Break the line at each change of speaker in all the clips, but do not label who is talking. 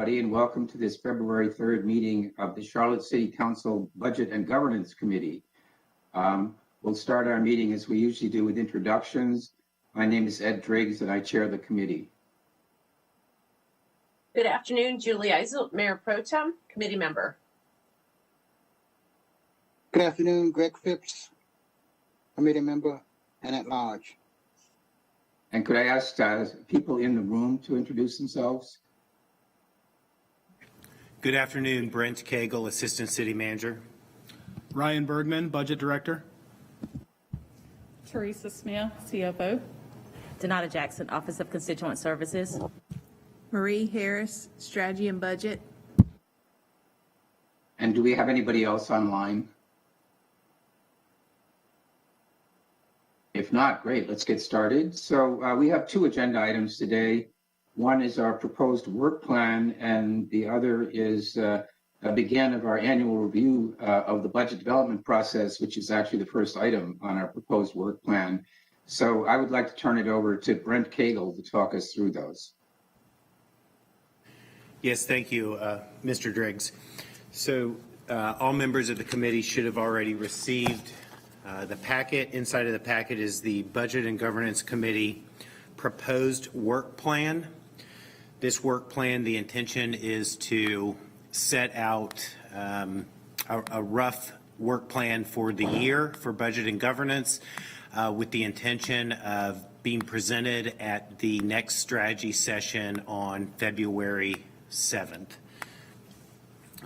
everybody, and welcome to this February 3rd meeting of the Charlotte City Council Budget and Governance Committee. We'll start our meeting as we usually do with introductions. My name is Ed Driggs, and I chair the committee.
Good afternoon, Julie Eisel, Mayor Pro Tem, committee member.
Good afternoon, Greg Phipps, committee member and at large.
And could I ask people in the room to introduce themselves?
Good afternoon, Brent Cagle, Assistant City Manager.
Ryan Bergman, Budget Director.
Teresa Smith, CFO.
Donata Jackson, Office of Constituent Services.
Marie Harris, Strategy and Budget.
And do we have anybody else online? If not, great, let's get started. So we have two agenda items today. One is our proposed work plan, and the other is a begin of our annual review of the budget development process, which is actually the first item on our proposed work plan. So I would like to turn it over to Brent Cagle to talk us through those.
Yes, thank you, Mr. Driggs. So all members of the committee should have already received the packet. Inside of the packet is the Budget and Governance Committee proposed work plan. This work plan, the intention is to set out a rough work plan for the year for budget and governance with the intention of being presented at the next strategy session on February 7th.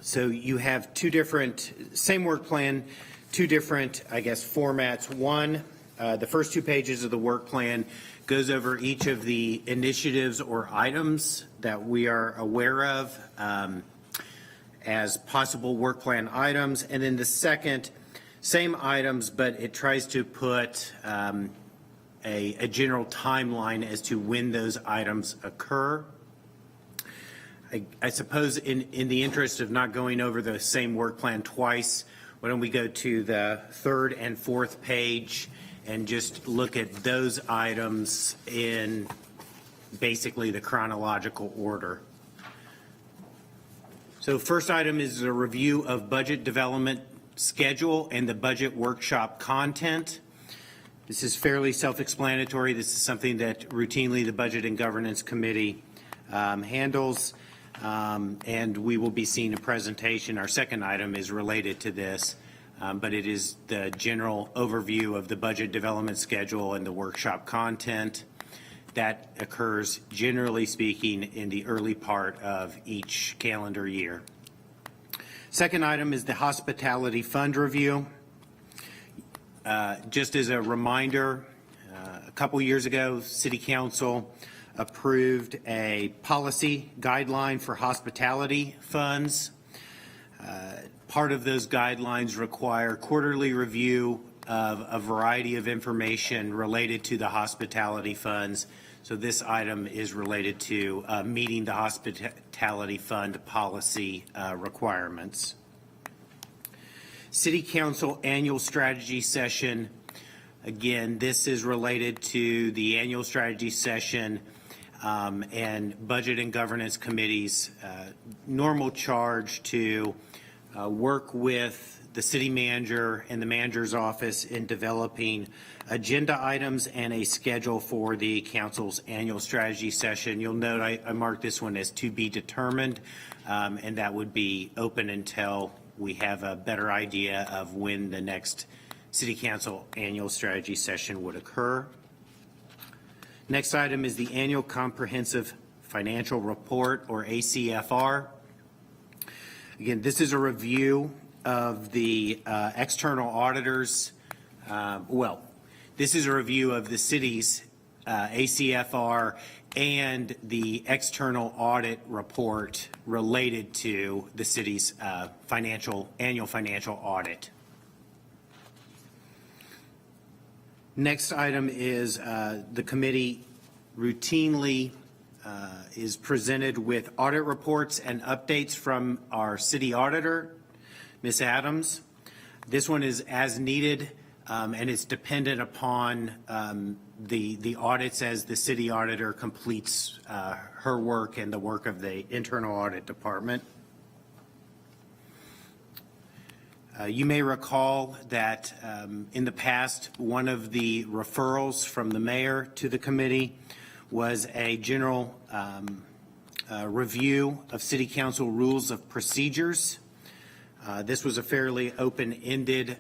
So you have two different, same work plan, two different, I guess, formats. One, the first 2 pages of the work plan goes over each of the initiatives or items that we are aware of as possible work plan items. And then the second, same items, but it tries to put a general timeline as to when those items occur. I suppose in the interest of not going over the same work plan twice, why don't we go to the 3rd and 4th page and just look at those items in basically the chronological order. So first item is a review of budget development schedule and the budget workshop content. This is fairly self-explanatory. This is something that routinely the Budget and Governance Committee handles, and we will be seeing a presentation. Our second item is related to this. But it is the general overview of the budget development schedule and the workshop content that occurs, generally speaking, in the early part of each calendar year. Second item is the hospitality fund review. Just as a reminder, a couple years ago, City Council approved a policy guideline for hospitality funds. Part of those guidelines require quarterly review of a variety of information related to the hospitality funds. So this item is related to meeting the hospitality fund policy requirements. City Council annual strategy session. Again, this is related to the annual strategy session and Budget and Governance Committee's normal charge to work with the city manager and the manager's office in developing agenda items and a schedule for the council's annual strategy session. You'll note I marked this one as to be determined, and that would be open until we have a better idea of when the next city council annual strategy session would occur. Next item is the annual comprehensive financial report, or ACFR. Again, this is a review of the external auditors. This is a review of the city's ACFR and the external audit report related to the city's annual financial audit. Next item is the committee routinely is presented with audit reports and updates from our city auditor, Ms. Adams. This one is as needed, and it's dependent upon the audits as the city auditor completes her work and the work of the internal audit department. You may recall that in the past, one of the referrals from the mayor to the committee was a general review of city council rules of procedures. This was a fairly open-ended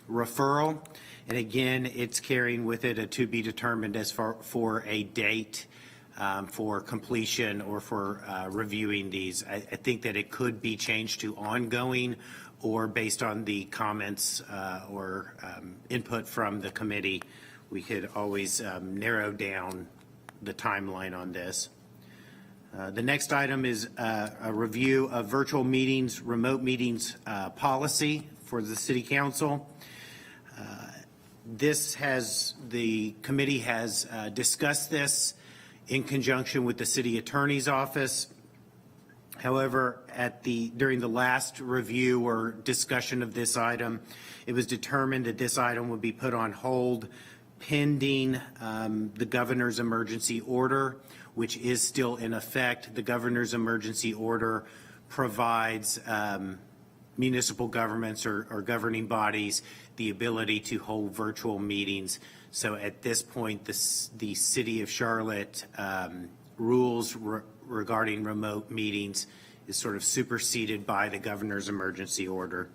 referral. And again, it's carrying with it a to be determined as for a date for completion or for reviewing these. I think that it could be changed to ongoing or based on the comments or input from the committee. We could always narrow down the timeline on this. The next item is a review of virtual meetings, remote meetings policy for the city council. The committee has discussed this in conjunction with the city attorney's office. However, during the last review or discussion of this item, it was determined that this item would be put on hold pending the governor's emergency order, which is still in effect. The governor's emergency order provides municipal governments or governing bodies the ability to hold virtual meetings. So at this point, the City of Charlotte rules regarding remote meetings is sort of superseded by the governor's emergency order.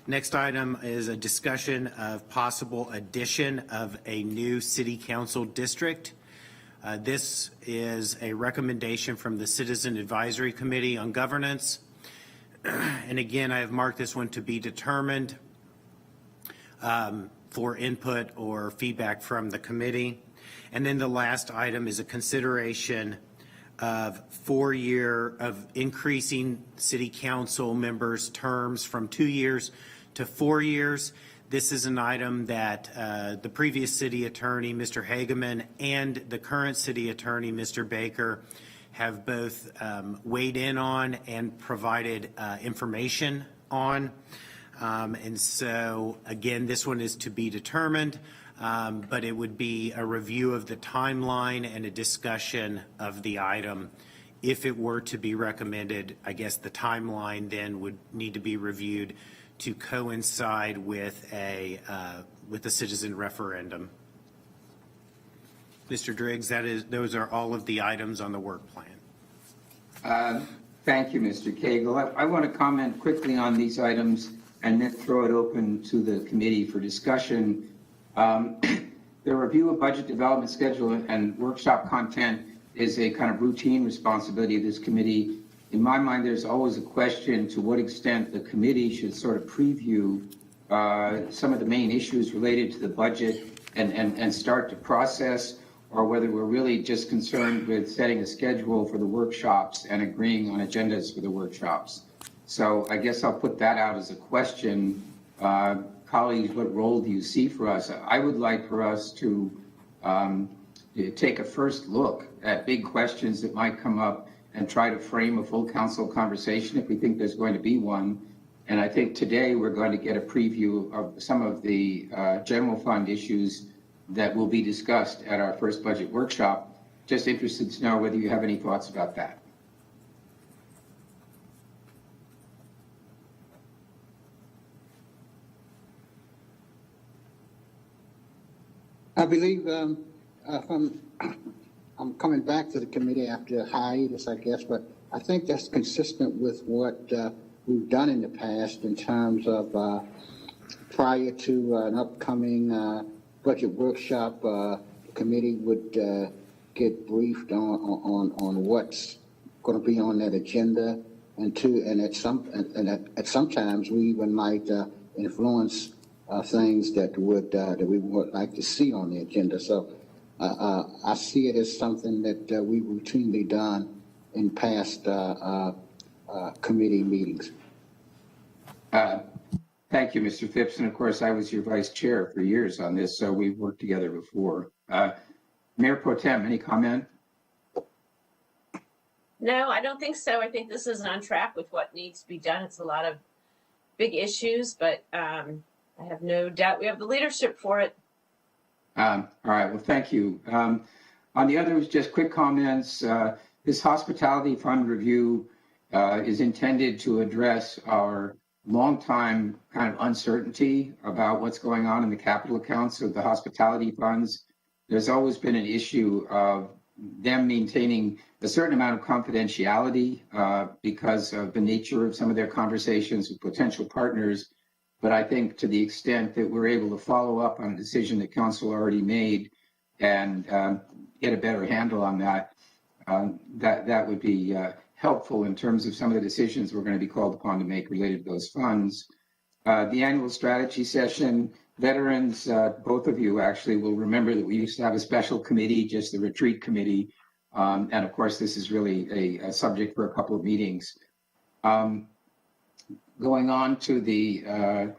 Next item is a discussion of possible addition of a new city council district. This is a recommendation from the Citizen Advisory Committee on Governance. And again, I have marked this one to be determined for input or feedback from the committee. And then the last item is a consideration of increasing city council members' terms from 2 years to 4 years. This is an item that the previous city attorney, Mr. Hageman, and the current city attorney, Mr. Baker, have both weighed in on and provided information on. And so, again, this one is to be determined, but it would be a review of the timeline and a discussion of the item. If it were to be recommended, I guess the timeline then would need to be reviewed to coincide with the citizen referendum. Mr. Driggs, those are all of the items on the work plan.
Thank you, Mr. Cagle. I want to comment quickly on these items and then throw it open to the committee for discussion. The review of budget development schedule and workshop content is a kind of routine responsibility of this committee. In my mind, there's always a question to what extent the committee should sort of preview some of the main issues related to the budget and start to process, or whether we're really just concerned with setting a schedule for the workshops and agreeing on agendas for the workshops. So I guess I'll put that out as a question. Colleagues, what role do you see for us? I would like for us to take a first look at big questions that might come up and try to frame a full council conversation if we think there's going to be one. And I think today we're going to get a preview of some of the general fund issues that will be discussed at our first budget workshop. Just interested to know whether you have any thoughts about that.
I believe I'm coming back to the committee after a hiatus, I guess, but I think that's consistent with what we've done in the past in terms of prior to an upcoming budget workshop, the committee would get briefed on what's going to be on that agenda, and at sometimes we even might influence things that we would like to see on the agenda. So I see it as something that we've routinely done in past committee meetings.
Thank you, Mr. Phipps. And of course, I was your vice chair for years on this, so we've worked together before. Mayor Pro Tem, any comment?
No, I don't think so. I think this is on track with what needs to be done. It's a lot of big issues, but I have no doubt we have the leadership for it.
All right, well, thank you. On the others, just quick comments. This hospitality fund review is intended to address our longtime kind of uncertainty about what's going on in the capital accounts of the hospitality funds. There's always been an issue of them maintaining a certain amount of confidentiality because of the nature of some of their conversations with potential partners. But I think to the extent that we're able to follow up on a decision that council already made and get a better handle on that, that would be helpful in terms of some of the decisions we're going to be called upon to make related to those funds. The annual strategy session, veterans, both of you actually will remember that we used to have a special committee, just the retreat committee. And of course, this is really a subject for a couple of meetings. Going on to the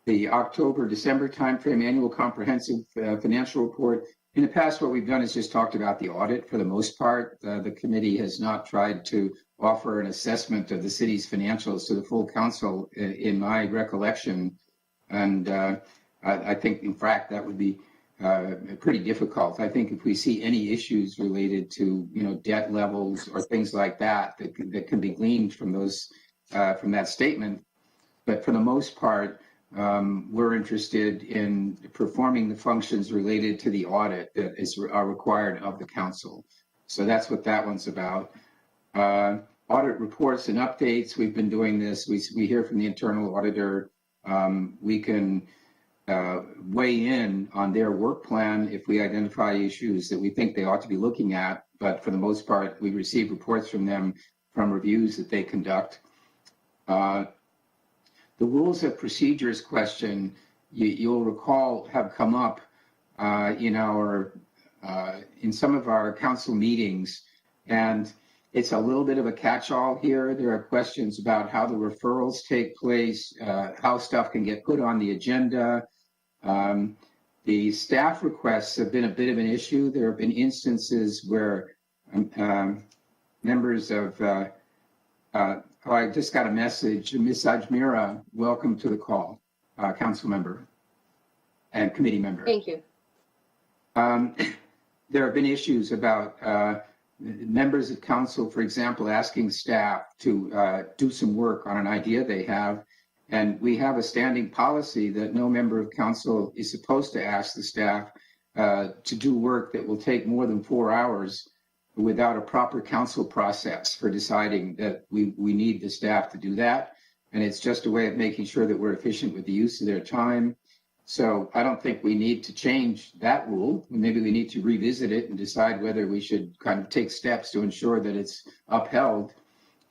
October-December timeframe annual comprehensive financial report. In the past, what we've done is just talked about the audit for the most part. The committee has not tried to offer an assessment of the city's financials to the full council, in my recollection. And I think, in fact, that would be pretty difficult. I think if we see any issues related to, debt levels or things like that, that can be gleaned from those, from that statement. But for the most part, we're interested in performing the functions related to the audit that are required of the council. So that's what that one's about. Audit reports and updates. We've been doing this. We hear from the internal auditor. We can weigh in on their work plan if we identify issues that we think they ought to be looking at. But for the most part, we receive reports from them from reviews that they conduct. The rules of procedures question, you'll recall, have come up in some of our council meetings, and it's a little bit of a catch-all here. There are questions about how the referrals take place, how stuff can get put on the agenda. The staff requests have been a bit of an issue. There have been instances where members of I just got a message. Ms. Ajmira, welcome to the call, council member and committee member.
Thank you.
There have been issues about members of council, for example, asking staff to do some work on an idea they have. And we have a standing policy that no member of council is supposed to ask the staff to do work that will take more than 4 hours without a proper council process for deciding that we need the staff to do that. And it's just a way of making sure that we're efficient with the use of their time. So I don't think we need to change that rule. Maybe we need to revisit it and decide whether we should kind of take steps to ensure that it's upheld.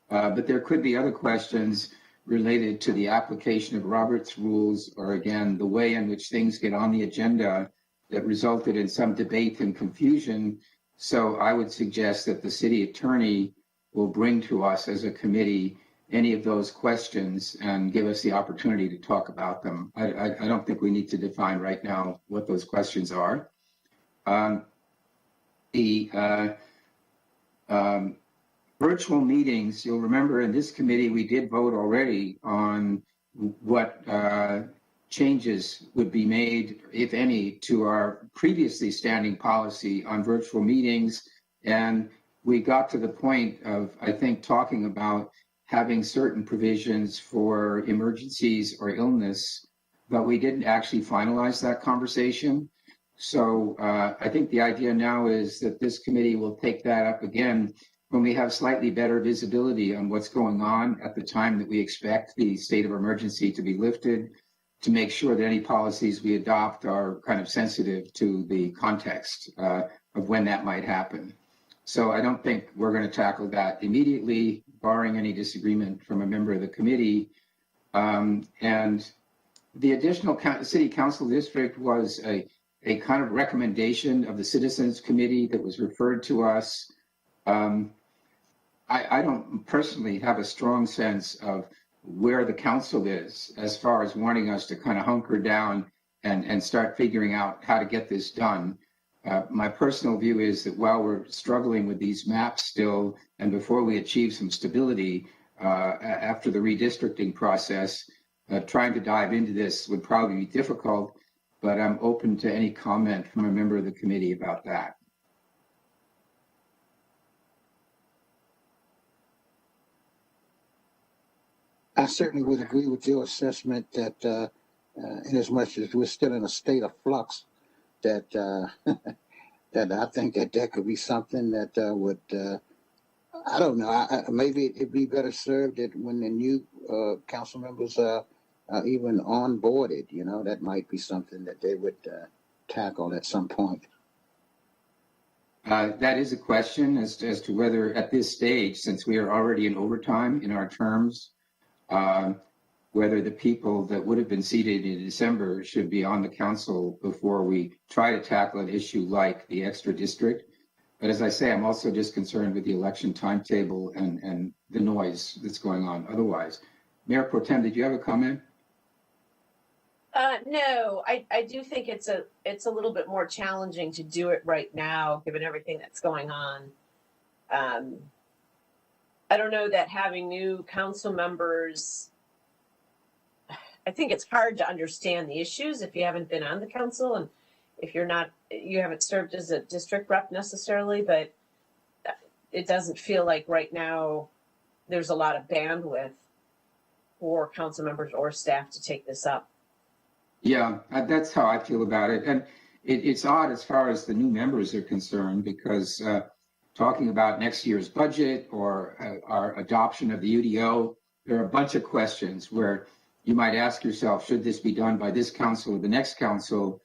But there could be other questions related to the application of Robert's rules, or again, the way in which things get on the agenda that resulted in some debate and confusion. So I would suggest that the city attorney will bring to us as a committee any of those questions and give us the opportunity to talk about them. I don't think we need to define right now what those questions are. The virtual meetings, you'll remember in this committee, we did vote already on what changes would be made, if any, to our previously standing policy on virtual meetings. And we got to the point of, I think, talking about having certain provisions for emergencies or illness, but we didn't actually finalize that conversation. So I think the idea now is that this committee will take that up again when we have slightly better visibility on what's going on at the time that we expect the state of emergency to be lifted, to make sure that any policies we adopt are kind of sensitive to the context of when that might happen. So I don't think we're going to tackle that immediately, barring any disagreement from a member of the committee. And the additional city council district was a kind of recommendation of the Citizens Committee that was referred to us. I don't personally have a strong sense of where the council is as far as wanting us to kind of hunker down and start figuring out how to get this done. My personal view is that while we're struggling with these maps still, and before we achieve some stability after the redistricting process, trying to dive into this would probably be difficult, but I'm open to any comment from a member of the committee about that.
I certainly would agree with your assessment that in as much as we're still in a state of flux, that that I think that that could be something that would I don't know. Maybe it'd be better served that when the new council members are even onboarded. You know, that might be something that they would tackle at some point.
That is a question as to whether at this stage, since we are already in overtime in our terms, whether the people that would have been seated in December should be on the council before we try to tackle an issue like the extra district. But as I say, I'm also just concerned with the election timetable and the noise that's going on otherwise. Mayor Pro Tem, did you have a comment?
No, I do think it's a little bit more challenging to do it right now, given everything that's going on. I don't know that having new council members, I think it's hard to understand the issues if you haven't been on the council and if you haven't served as a district rep necessarily, but it doesn't feel like right now there's a lot of bandwidth for council members or staff to take this up.
Yeah, that's how I feel about it. And it's odd as far as the new members are concerned, because talking about next year's budget or our adoption of the UDO, there are a bunch of questions where you might ask yourself, should this be done by this council or the next council?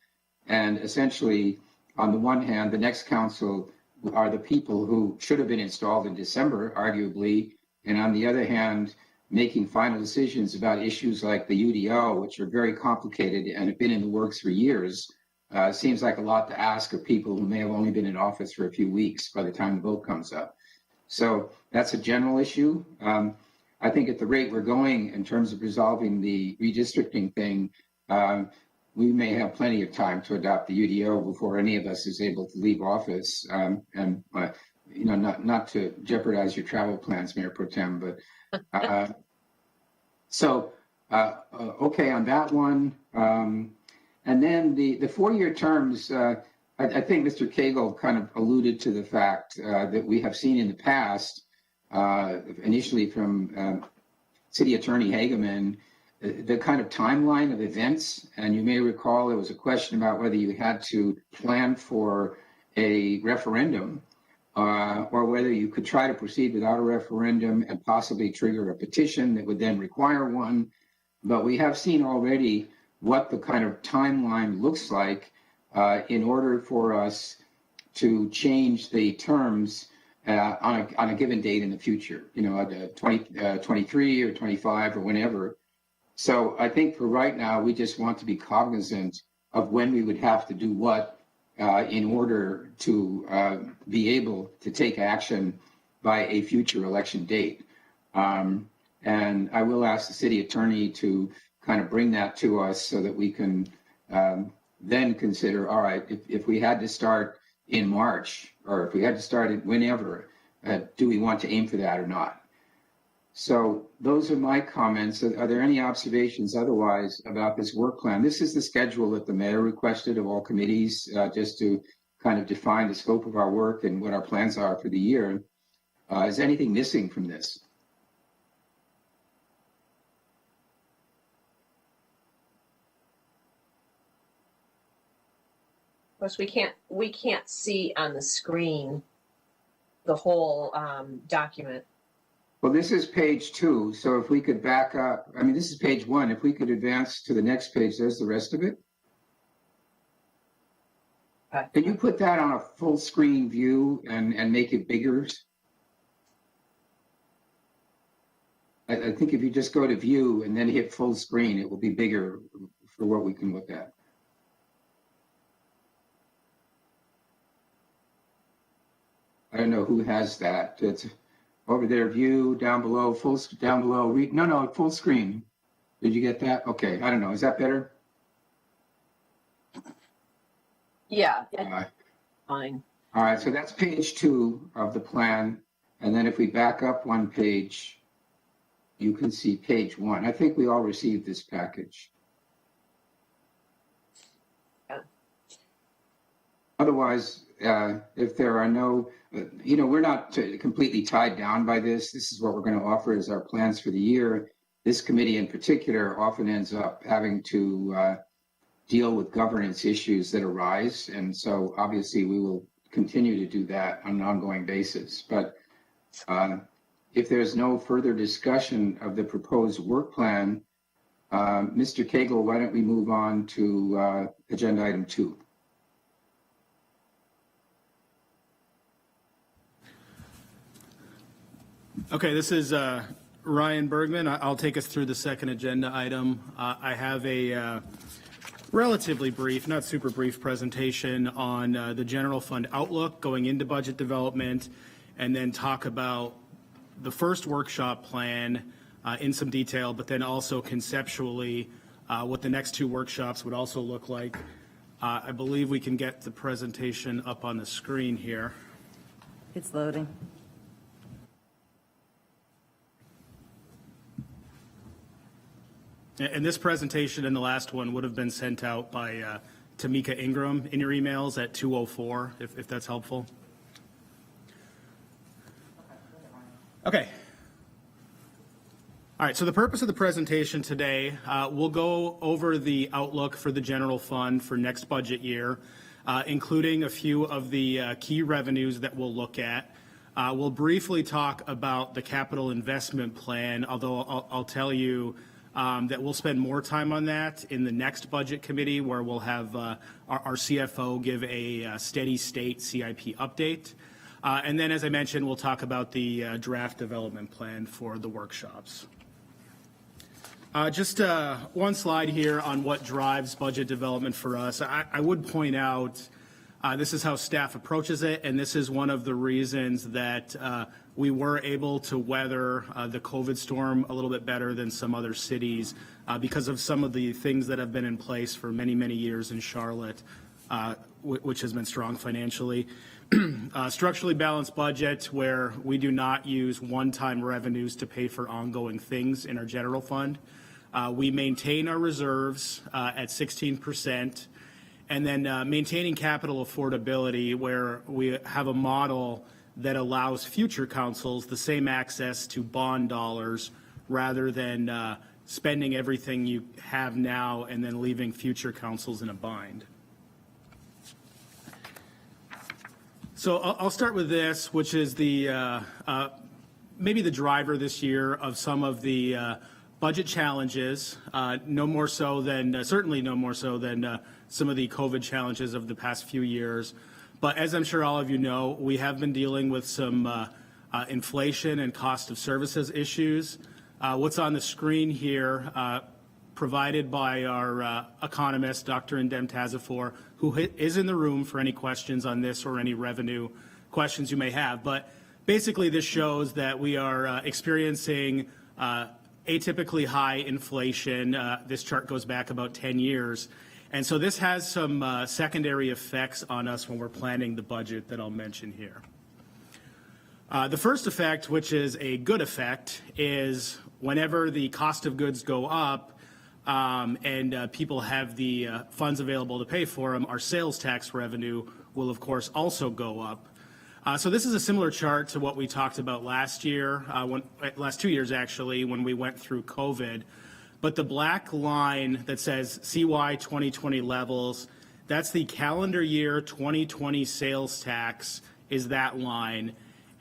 And essentially, on the one hand, the next council are the people who should have been installed in December, arguably. And on the other hand, making final decisions about issues like the UDO, which are very complicated and have been in the works for years, seems like a lot to ask of people who may have only been in office for a few weeks by the time the vote comes up. So that's a general issue. I think at the rate we're going in terms of resolving the redistricting thing, we may have plenty of time to adopt the UDO before any of us is able to leave office. And not to jeopardize your travel plans, Mayor Pro Tem, but okay on that one. And then the 4-year terms, I think Mr. Cagle kind of alluded to the fact that we have seen in the past, initially from City Attorney Hageman, the kind of timeline of events. And you may recall there was a question about whether you had to plan for a referendum or whether you could try to proceed without a referendum and possibly trigger a petition that would then require one. But we have seen already what the kind of timeline looks like in order for us to change the terms on a given date in the future, 2023 or 25 or whenever. So I think for right now, we just want to be cognizant of when we would have to do what in order to be able to take action by a future election date. And I will ask the city attorney to kind of bring that to us so that we can then consider, all right, if we had to start in March or if we had to start it whenever, do we want to aim for that or not? So those are my comments. Are there any observations otherwise about this work plan? This is the schedule that the mayor requested of all committees, just to kind of define the scope of our work and what our plans are for the year. Is anything missing from this?
Of course, we can't see on the screen the whole document.
Well, this is page 2. So if we could back up, I mean, this is page 1. If we could advance to the next page, there's the rest of it. Can you put that on a full screen view and make it bigger? I think if you just go to view and then hit full screen, it will be bigger for what we can look at. I don't know who has that. It's over there, view, down below, down below. No, full screen. Did you get that? Okay, I don't know. Is that better?
Yeah, fine.
All right, so that's page 2 of the plan. And then if we back up one page, you can see page 1. I think we all received this package.
Yeah.
Otherwise, if there are no, we're not completely tied down by this. This is what we're going to offer as our plans for the year. This committee in particular often ends up having to deal with governance issues that arise. And so obviously we will continue to do that on an ongoing basis. But if there's no further discussion of the proposed work plan, Mr. Cagle, why don't we move on to agenda item 2?
Okay, this is Ryan Bergman. I'll take us through the second agenda item. I have a relatively brief, not super brief presentation on the general fund outlook going into budget development, and then talk about the first workshop plan in some detail, but then also conceptually what the next 2 workshops would also look like. I believe we can get the presentation up on the screen here.
It's loading.
And this presentation and the last one would have been sent out by Tamika Ingram in your emails at 2:04, if that's helpful. Okay. All right, so the purpose of the presentation today, we'll go over the outlook for the general fund for next budget year, including a few of the key revenues that we'll look at. We'll briefly talk about the capital investment plan, although I'll tell you that we'll spend more time on that in the next budget committee, where we'll have our CFO give a steady state CIP update. And then, as I mentioned, we'll talk about the draft development plan for the workshops. Just one slide here on what drives budget development for us. I would point out this is how staff approaches it, and this is one of the reasons that we were able to weather the COVID storm a little bit better than some other cities because of some of the things that have been in place for many, many years in Charlotte, which has been strong financially. Structurally balanced budget, where we do not use one-time revenues to pay for ongoing things in our general fund. We maintain our reserves at 16%. And then maintaining capital affordability, where we have a model that allows future councils the same access to bond dollars rather than spending everything you have now and then leaving future councils in a bind. So I'll start with this, which is the maybe the driver this year of some of the budget challenges, no more so than, certainly no more so than some of the COVID challenges of the past few years. But as I'm sure all of you know, we have been dealing with some inflation and cost of services issues. What's on the screen here, provided by our economist, Dr. Indem Tazafor, who is in the room for any questions on this or any revenue questions you may have. But basically this shows that we are experiencing atypically high inflation. This chart goes back about 10 years. And so this has some secondary effects on us when we're planning the budget that I'll mention here. The first effect, which is a good effect, is whenever the cost of goods go up and people have the funds available to pay for them, our sales tax revenue will, of course, also go up. So this is a similar chart to what we talked about last year, last 2 years actually, when we went through COVID. But the black line that says CY 2020 levels, that's the calendar year 2020 sales tax is that line.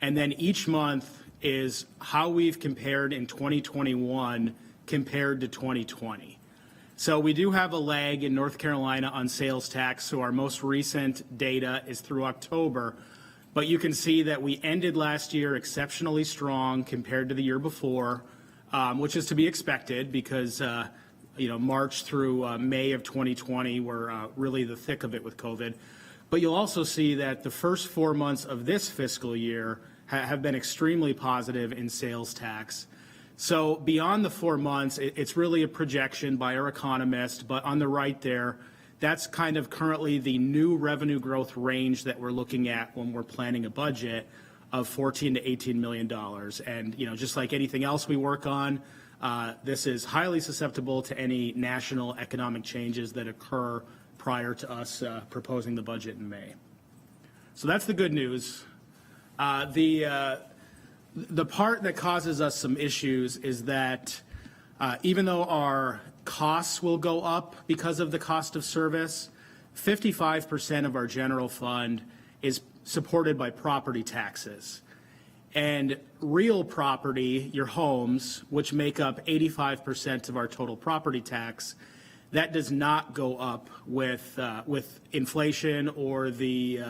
And then each month is how we've compared in 2021 compared to 2020. So we do have a lag in North Carolina on sales tax. So our most recent data is through October. But you can see that we ended last year exceptionally strong compared to the year before. Which is to be expected because, March through May of 2020 were really the thick of it with COVID. But you'll also see that the first 4 months of this fiscal year have been extremely positive in sales tax. So beyond the 4 months, it's really a projection by our economist. But on the right there, that's kind of currently the new revenue growth range that we're looking at when we're planning a budget. of $14 to $18 million. And, just like anything else we work on, this is highly susceptible to any national economic changes that occur prior to us proposing the budget in May. So that's the good news. The part that causes us some issues is that even though our costs will go up because of the cost of service, 55% of our general fund is supported by property taxes. And real property, your homes, which make up 85% of our total property tax, that does not go up with inflation or the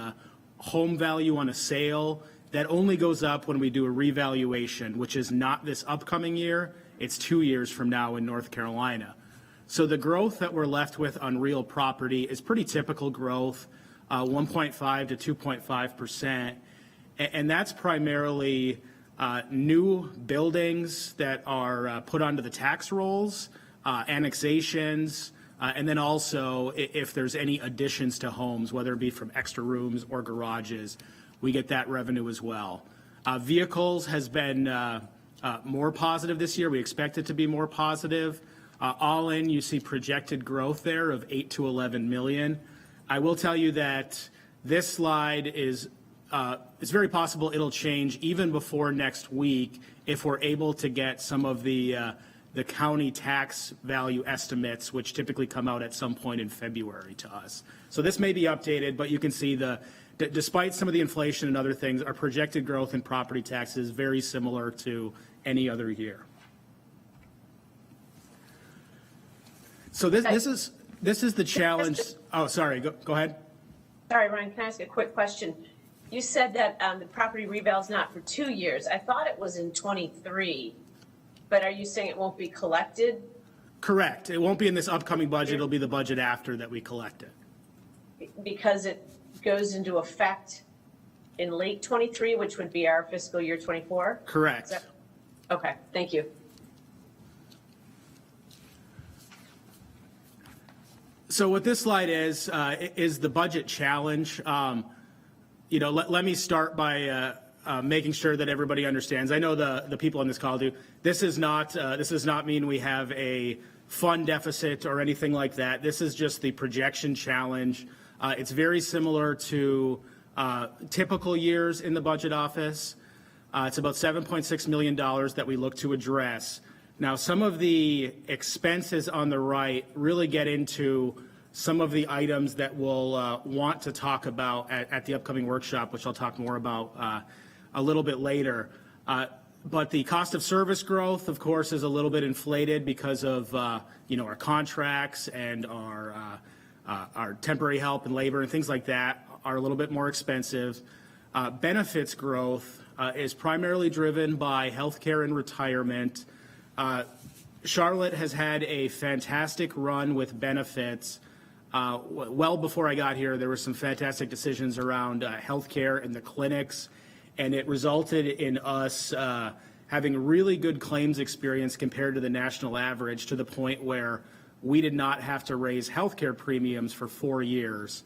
home value on a sale. That only goes up when we do a revaluation, which is not this upcoming year. It's 2 years from now in North Carolina. So the growth that we're left with on real property is pretty typical growth, 1.5 to 2.5%. And that's primarily new buildings that are put onto the tax rolls, annexations, and then also if there's any additions to homes, whether it be from extra rooms or garages, we get that revenue as well. Vehicles has been more positive this year. We expect it to be more positive. All in, you see projected growth there of 8 to 11 million. I will tell you that this slide is it's very possible it'll change even before next week if we're able to get some of the county tax value estimates, which typically come out at some point in February to us. So this may be updated, but you can see despite some of the inflation and other things, our projected growth in property taxes is very similar to any other year. So this is the challenge. Oh, sorry. Go ahead.
Sorry, Ryan, can I ask a quick question? You said that the property reval is not for 2 years. I thought it was in 23, but are you saying it won't be collected?
Correct. It won't be in this upcoming budget. It'll be the budget after that we collect it.
Because it goes into effect in late 23, which would be our fiscal year 24?
Correct.
Okay, thank you.
So what this slide is the budget challenge. Let me start by making sure that everybody understands. I know the people on this call do. This does not mean we have a fund deficit or anything like that. This is just the projection challenge. It's very similar to typical years in the budget office. It's about $7.6 million that we look to address. Now, some of the expenses on the right really get into some of the items that we'll want to talk about at the upcoming workshop, which I'll talk more about a little bit later. But the cost of service growth, of course, is a little bit inflated because of our contracts and our temporary help and labor and things like that are a little bit more expensive. Benefits growth is primarily driven by healthcare and retirement. Charlotte has had a fantastic run with benefits. Well before I got here, there were some fantastic decisions around healthcare and the clinics, and it resulted in us having really good claims experience compared to the national average, to the point where we did not have to raise healthcare premiums for 4 years.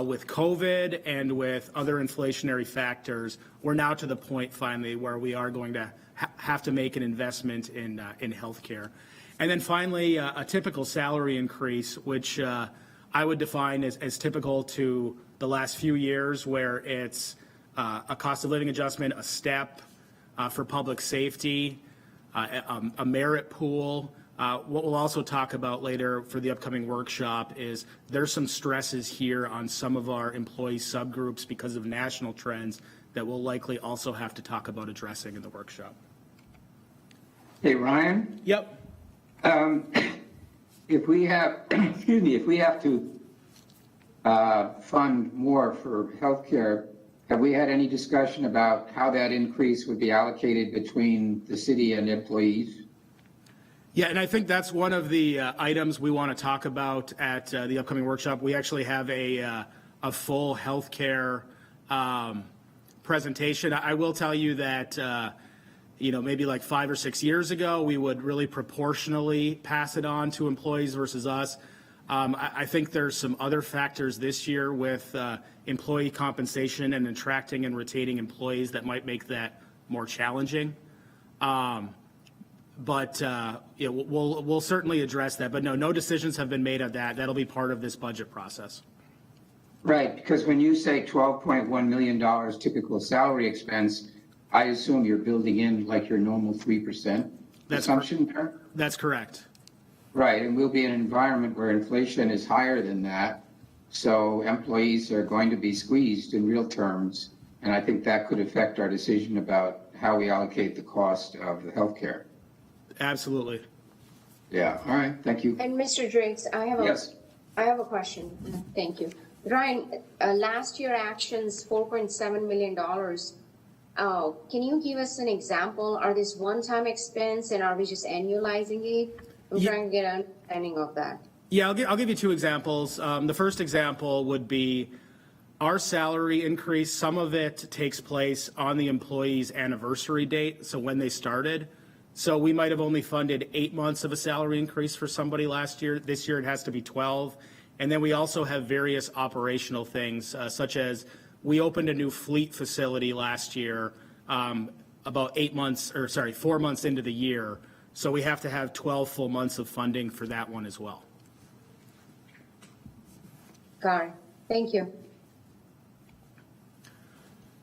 With COVID and with other inflationary factors, we're now to the point finally where we are going to have to make an investment in healthcare. And then finally, a typical salary increase, which I would define as typical to the last few years, where it's a cost of living adjustment, a step for public safety, a merit pool. What we'll also talk about later for the upcoming workshop is there's some stresses here on some of our employee subgroups because of national trends that we'll likely also have to talk about addressing in the workshop.
Hey, Ryan?
Yep.
If we have, if we have to fund more for healthcare, have we had any discussion about how that increase would be allocated between the city and employees?
Yeah, and I think that's one of the items we want to talk about at the upcoming workshop. We actually have a full healthcare presentation. I will tell you that maybe like 5 or 6 years ago, we would really proportionally pass it on to employees versus us. I think there's some other factors this year with employee compensation and attracting and retaining employees that might make that more challenging. But we'll certainly address that. But no decisions have been made on that. That'll be part of this budget process.
Right, because when you say $12.1 million typical salary expense, I assume you're building in like your normal 3% assumption there?
That's correct.
Right, and we'll be in an environment where inflation is higher than that. So employees are going to be squeezed in real terms. And I think that could affect our decision about how we allocate the cost of the healthcare.
Absolutely.
Yeah, all right, thank you.
And Mr. Driggs, I have a question. Thank you. Ryan, last year actions, $4.7 million. Can you give us an example? Are these one-time expense and are we just annualizing it? I'm trying to get an understanding of that.
Yeah, I'll give you two examples. The first example would be our salary increase. Some of it takes place on the employee's anniversary date, so when they started. So we might have only funded 8 months of a salary increase for somebody last year. This year it has to be 12. And then we also have various operational things, such as we opened a new fleet facility last year, about 4 months into the year. So we have to have 12 full months of funding for that one as well.
Got it. Thank you.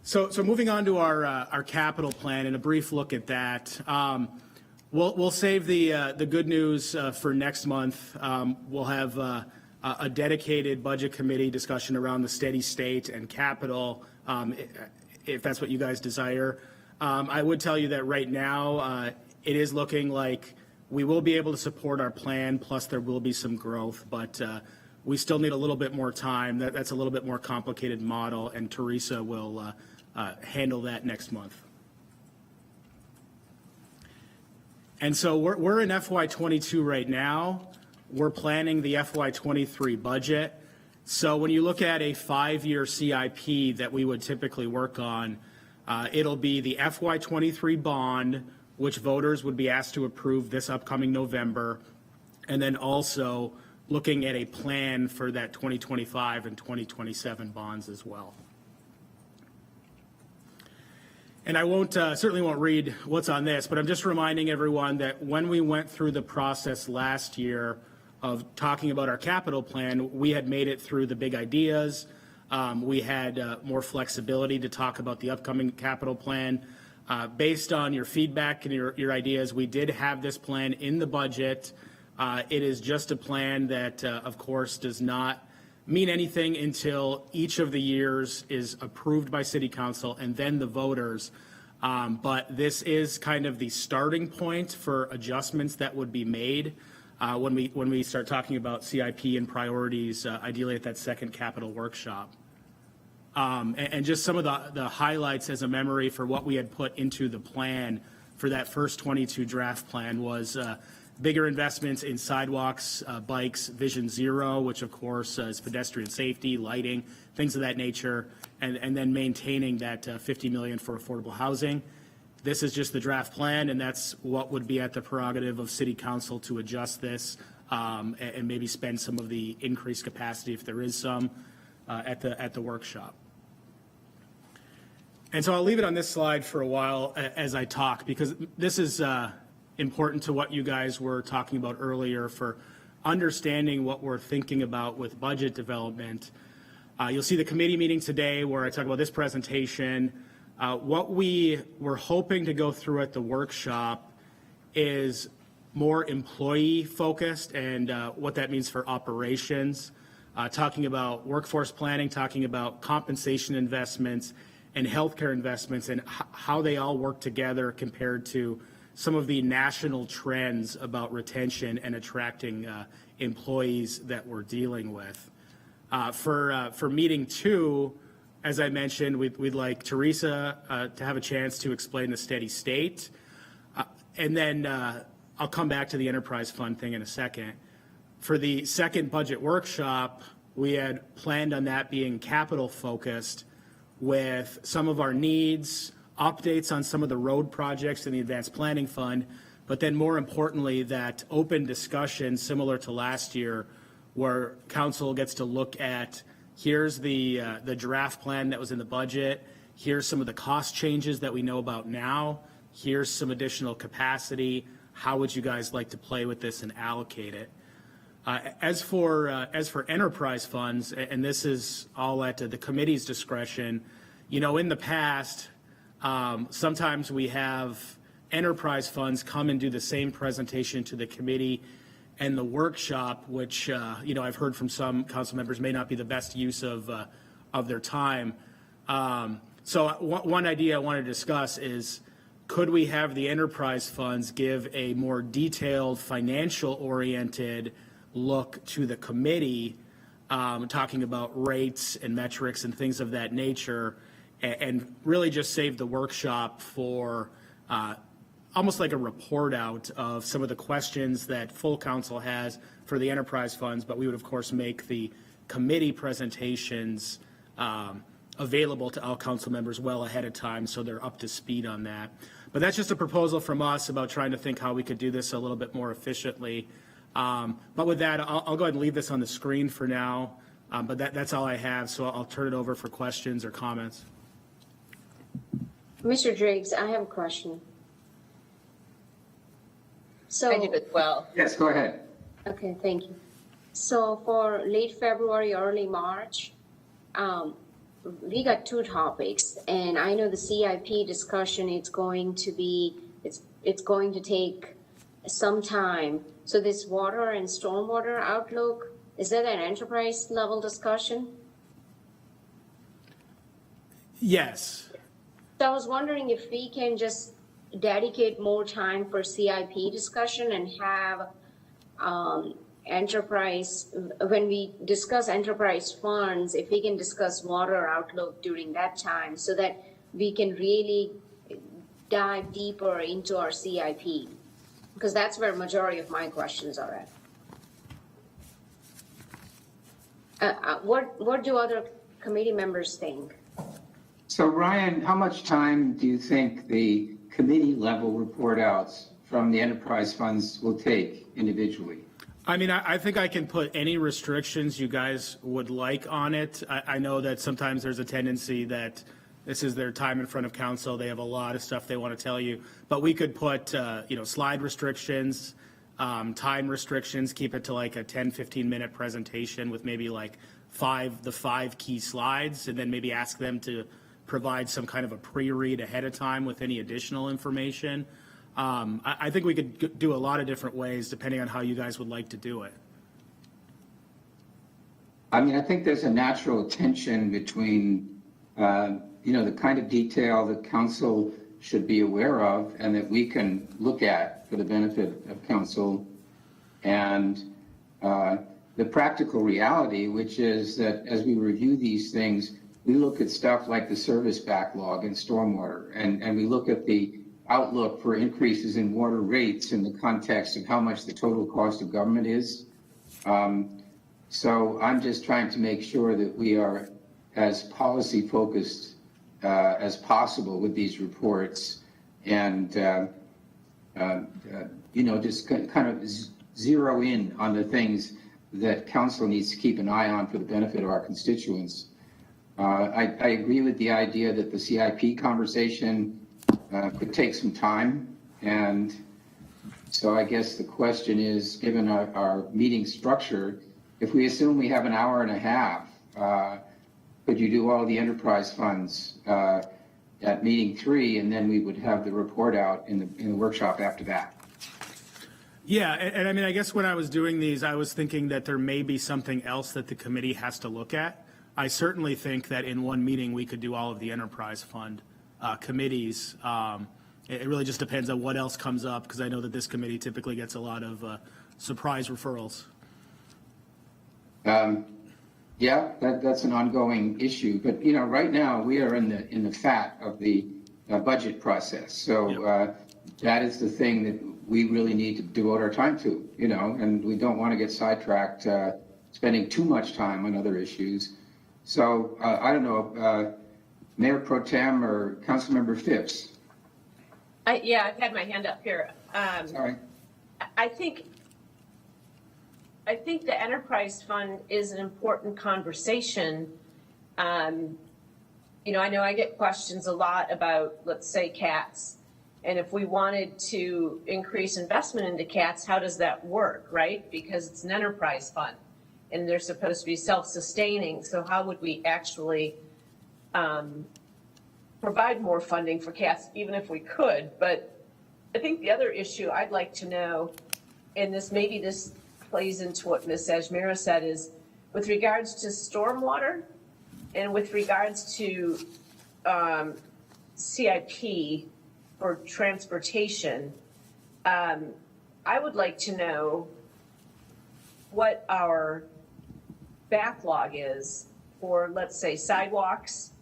So moving on to our capital plan and a brief look at that. We'll save the good news for next month. We'll have a dedicated budget committee discussion around the steady state and capital, if that's what you guys desire. I would tell you that right now, it is looking like we will be able to support our plan, plus there will be some growth, but we still need a little bit more time. That's a little bit more complicated model, and Teresa will handle that next month. And so we're in FY22 right now. We're planning the FY23 budget. So when you look at a 5-year CIP that we would typically work on, it'll be the FY23 bond, which voters would be asked to approve this upcoming November, and then also looking at a plan for that 2025 and 2027 bonds as well. And I certainly won't read what's on this, but I'm just reminding everyone that when we went through the process last year of talking about our capital plan, we had made it through the big ideas. We had more flexibility to talk about the upcoming capital plan. Based on your feedback and your ideas, we did have this plan in the budget. It is just a plan that, of course, does not mean anything until each of the years is approved by City Council and then the voters. But this is kind of the starting point for adjustments that would be made when we start talking about CIP and priorities, ideally at that second capital workshop. And just some of the highlights as a memory for what we had put into the plan for that first 22 draft plan was bigger investments in sidewalks, bikes, Vision Zero, which of course is pedestrian safety, lighting, things of that nature, and then maintaining that $50 million for affordable housing. This is just the draft plan, and that's what would be at the prerogative of City Council to adjust this and maybe spend some of the increased capacity, if there is some, at the workshop. And so I'll leave it on this slide for a while as I talk, because this is important to what you guys were talking about earlier for understanding what we're thinking about with budget development. You'll see the committee meeting today where I talk about this presentation. What we were hoping to go through at the workshop is more employee focused and what that means for operations, talking about workforce planning, talking about compensation investments and healthcare investments and how they all work together compared to some of the national trends about retention and attracting employees that we're dealing with. For meeting 2, as I mentioned, we'd like Teresa to have a chance to explain the steady state. And then I'll come back to the enterprise fund thing in a second. For the second budget workshop, we had planned on that being capital focused with some of our needs, updates on some of the road projects in the advanced planning fund, but then more importantly, that open discussion similar to last year where council gets to look at, here's the draft plan that was in the budget, here's some of the cost changes that we know about now, here's some additional capacity, how would you guys like to play with this and allocate it? As for enterprise funds, and this is all at the committee's discretion, in the past, sometimes we have enterprise funds come and do the same presentation to the committee and the workshop, which, I've heard from some council members may not be the best use of their time. So one idea I want to discuss is, could we have the enterprise funds give a more detailed, financial-oriented look to the committee, talking about rates and metrics and things of that nature, and really just save the workshop for almost like a report out of some of the questions that full council has for the enterprise funds, but we would of course make the committee presentations available to all council members well ahead of time so they're up to speed on that. But that's just a proposal from us about trying to think how we could do this a little bit more efficiently. But with that, I'll go ahead and leave this on the screen for now, but that's all I have, so I'll turn it over for questions or comments.
Mr. Driggs, I have a question. So,
I do as well.
Yes, go ahead.
okay, thank you. So for late February, early March, we got two topics, and I know the CIP discussion, it's going to take some time. So this water and stormwater outlook, is that an enterprise level discussion?
Yes.
So I was wondering if we can just dedicate more time for CIP discussion and have enterprise, when we discuss enterprise funds, if we can discuss water outlook during that time so that we can really dive deeper into our CIP, because that's where majority of my questions are at. What do other committee members think?
So Ryan, how much time do you think the committee level report outs from the enterprise funds will take individually?
I mean, I think I can put any restrictions you guys would like on it. I know that sometimes there's a tendency that this is their time in front of council. They have a lot of stuff they want to tell you. But we could put, slide restrictions, time restrictions, keep it to like a 10, 15-minute presentation with maybe like the five key slides, and then maybe ask them to provide some kind of a pre-read ahead of time with any additional information. I think we could do a lot of different ways depending on how you guys would like to do it.
I mean, I think there's a natural tension between, the kind of detail that council should be aware of and that we can look at for the benefit of council, and the practical reality, which is that as we review these things, we look at stuff like the service backlog and stormwater, and we look at the outlook for increases in water rates in the context of how much the total cost of government is. So I'm just trying to make sure that we are as policy focused as possible with these reports, and just kind of zero in on the things that council needs to keep an eye on for the benefit of our constituents. I agree with the idea that the CIP conversation could take some time, and so I guess the question is, given our meeting structure, if we assume we have an hour and a half, could you do all the enterprise funds at meeting 3, and then we would have the report out in the workshop after that?
Yeah, and I mean, I guess when I was doing these, I was thinking that there may be something else that the committee has to look at. I certainly think that in one meeting, we could do all of the enterprise fund committees. It really just depends on what else comes up, because I know that this committee typically gets a lot of surprise referrals.
Yeah, that's an ongoing issue, but right now we are in the fat of the budget process. So that is the thing that we really need to devote our time to, and we don't want to get sidetracked spending too much time on other issues. So I don't know, Mayor Pro Tem or Councilmember Phipps.
I've had my hand up here.
Sorry.
I think I think the enterprise fund is an important conversation. You know I get questions a lot about, let's say, cats. And if we wanted to increase investment into cats, how does that work, right? Because it's an enterprise fund and they're supposed to be self-sustaining. So how would we actually provide more funding for cats, even if we could? But I think the other issue I'd like to know, and maybe this plays into what Ms. Ajmera said, is with regards to stormwater and with regards to CIP for transportation, I would like to know what our backlog is for, let's say, sidewalks,